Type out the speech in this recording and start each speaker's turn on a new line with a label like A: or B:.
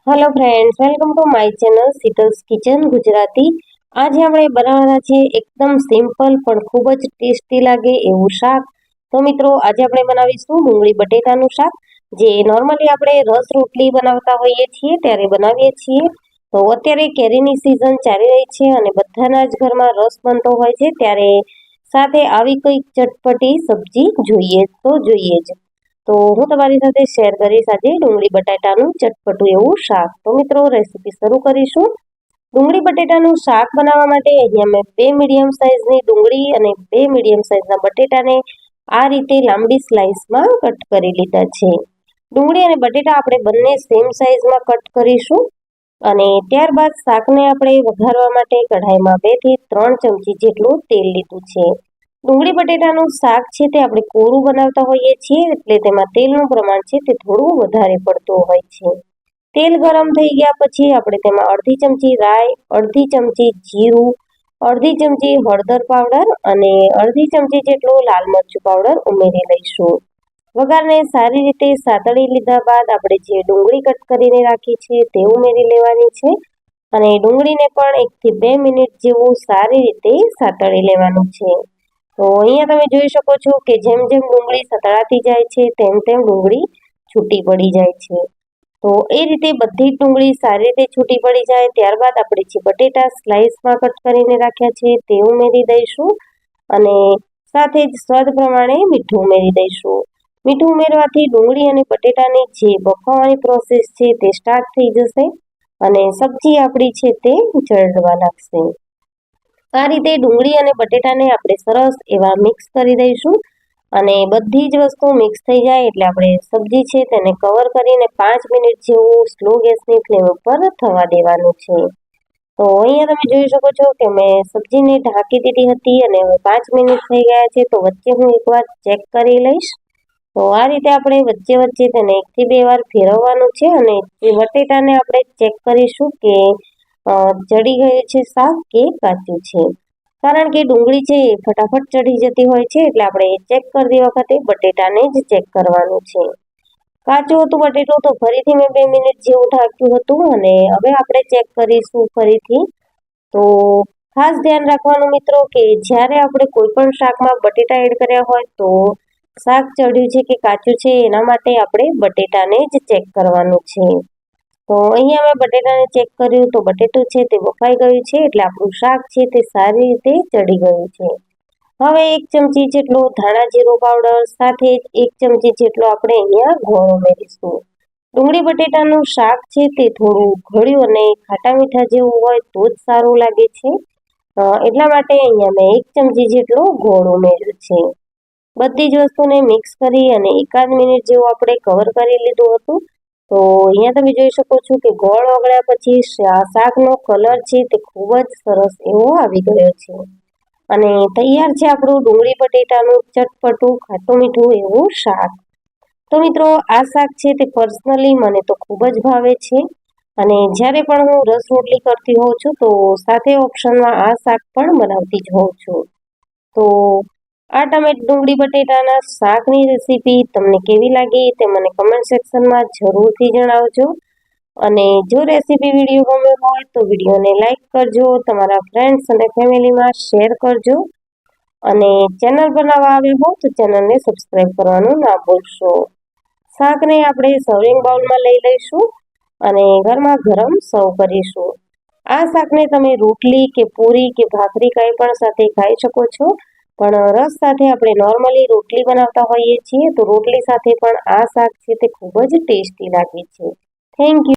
A: Hello friends, welcome to my channel Sheetal's kitchen Gujarati. आज આપણે બનાવવાના છે એકદમ સિમ્પલ પણ ખૂબ જ ટેસ્ટી લાગે એવું શાક। તો મિત્રો આજે આપણે બનાવીશું ડુંગળી બટેટાનું શાક, જે નોર્મલી આપણે રસ રોટલી બનાવતા હોઈએ છીએ ત્યારે બનાવીએ છીએ। તો અત્યારે કેરીની સિઝન ચાલી રહી છે અને બધાના જ ઘરમાં રસ બનતો હોય છે, ત્યારે સાથે આવી કંઈક ચટપટી સબ્જી જોઈએ તો જોઈએ જ। તો હું તમારી સાથે શેર કરીશ આજે ડુંગળી બટાટાનું ચટપટું એવું શાક। તો મિત્રો રેસીપી શરૂ કરીશું। ડુંગળી બટેટાનું શાક બનાવવા માટે અહીંયા મેં 2 મીડિયમ સાઇઝની ડુંગળી અને 2 મીડિયમ સાઇઝના બટેટાને આ રીતે લાંબી સ્લાઇસમાં કટ કરી લીધા છે। ડુંગળી અને બટેટા આપણે બંને સેમ સાઇઝમાં કટ કરીશું અને ત્યારબાદ શાકને આપણે વઘારવા માટે કઢાઈમાં 2 થી 3 ચમચી જેટલું તેલ લીધું છે। ડુંગળી બટેટાનું શાક છે તે આપણે કોરું બનાવતા હોઈએ છીએ, એટલે તેમાં તેલનું પ્રમાણ છે તે થોડું વધારે પડતું હોય છે। તેલ ગરમ થઈ ગયા પછી આપણે તેમાં અડધી ચમચી રાઈ, અડધી ચમચી જીરું, અડધી ચમચી હળદર પાવડર અને અડધી ચમચી જેટલો લાલ મરચું પાવડર ઉમેરી લઈશું। વઘારને સારી રીતે સાતળી લીધા બાદ આપણે જે ડુંગળી કટ કરીને રાખી છે તે ઉમેરી લેવાની છે અને ડુંગળીને પણ 1 થી 2 મિનિટ જેવું સારી રીતે સાતળી લેવાનું છે। તો અહીંયા તમે જોઈ શકો છો કે જેમ જેમ ડુંગળી સતળાતી જાય છે તેમ તેમ ડુંગળી છૂટી પડી જાય છે। તો એ રીતે બધી જ ડુંગળી સારી રીતે છૂટી પડી જાય ત્યારબાદ આપણે જે બટેટા સ્લાઇસમાં કટ કરીને રાખ્યા છે તે ઉમેરી દઈશું અને સાથે જ સ્વાદ પ્રમાણે મીઠું ઉમેરી દઈશું। મીઠું ઉમેરવાથી ડુંગળી અને બટેટાની જે બફાવાની પ્રોસેસ છે તે સ્ટાર્ટ થઈ જશે અને સબ્જી આપણી છે તે ચડવા લાગશે। આ રીતે ડુંગળી અને બટેટાને આપણે સરસ એવા મિક્સ કરી દઈશું અને બધી જ વસ્તુ મિક્સ થઈ જાય એટલે આપણે સબ્જી છે તેને કવર કરીને 5 મિનિટ જેવું સ્લો ગેસની ફ્લેમ ઉપર થવા દેવાનું છે। તો અહીંયા તમે જોઈ શકો છો કે મેં સબ્જીને ઢાંકી દીધી હતી અને 5 મિનિટ થઈ ગયા છે, તો વચ્ચે હું એકવાર ચેક કરી લઈશ। તો આ રીતે આપણે વચ્ચે વચ્ચે તેને 1 થી 2 વાર ફેરવવાનું છે અને બટેટાને આપણે ચેક કરીશું કે ચડી ગયું છે શાક કે કાચું છે, કારણ કે ડુંગળી છે એ ફટાફટ ચડી જતી હોય છે, એટલે આપણે ચેક કરતી વખતે બટેટાને જ ચેક કરવાનું છે। કાચું હતું બટેટું તો ફરીથી મેં 2 મિનિટ જેવું ઢાંક્યું હતું અને હવે આપણે ચેક કરીશું ફરીથી। તો ખાસ ધ્યાન રાખવાનું મિત્રો કે જ્યારે આપણે કોઈ પણ શાકમાં બટેટા એડ કર્યા હોય તો શાક ચડ્યું છે કે કાચું છે એના માટે આપણે બટેટાને જ ચેક કરવાનું છે। તો અહીંયા મેં બટેટાને ચેક કર્યું તો બટેટું છે તે બફાઈ ગયું છે, એટલે આપણું શાક છે તે સારી રીતે ચડી ગયું છે। હવે 1 ચમચી જેટલો ધાણા જીરું પાવડર સાથે જ 1 ચમચી જેટલો આપણે અહીંયા ગોળ ઉમેરીશું। ડુંગળી બટેટાનું શાક છે તે થોડું ગળ્યું અને ખાટા મીઠા જેવું હોય તો જ સારું લાગે છે, એટલા માટે અહીંયા મેં 1 ચમચી જેટલો ગોળ ઉમેર્યો છે। બધી જ વસ્તુને મિક્સ કરી અને 1 મિનિટ જેવું આપણે કવર કરી લીધું હતું। તો અહીંયા તમે જોઈ શકો છો કે ગોળ ઓગળ્યા પછી શાકનો કલર છે તે ખૂબ જ સરસ એવો આવી ગયો છે અને તૈયાર છે આપણું ડુંગળી બટેટાનું ચટપટું ખાટું મીઠું એવું શાક। તો મિત્રો આ શાક છે તે પર્સનલી મને તો ખૂબ જ ભાવે છે અને જ્યારે પણ હું રસ રોટલી કરતી હોઉં છું તો સાથે ઓપ્શનમાં આ શાક પણ બનાવતી જ હોઉં છું। તો આ ડુંગળી બટેટાના શાકની રેસીપી તમને કેવી લાગી તે મને કમેન્ટ સેક્શનમાં જરૂરથી જણાવજો અને જો રેસીપી વિડીયો ગમ્યો હોય તો વિડીયોને લાઈક કરજો, તમારા ફ્રેન્ડ્સ અને ફેમિલીમાં શેર કરજો અને ચેનલ પર નવા આવ્યા હો તો ચેનલને સબસ્ક્રાઈબ કરવાનું ના ભૂલશો। શાકને આપણે સર્વિંગ બાઉલમાં લઈ લઈશું અને ગરમા ગરમ સર્વ કરીશું। આ શાકને તમે રોટલી કે પૂરી કે ભાખરી કંઈ પણ સાથે ખાઈ શકો છો, પણ રસ સાથે આપણે નોર્મલી રોટલી બનાવતા હોઈએ છીએ તો રોટલી સાથે પણ આ શાક છે તે ખૂબ જ ટેસ્ટી લાગે છે। Thank you.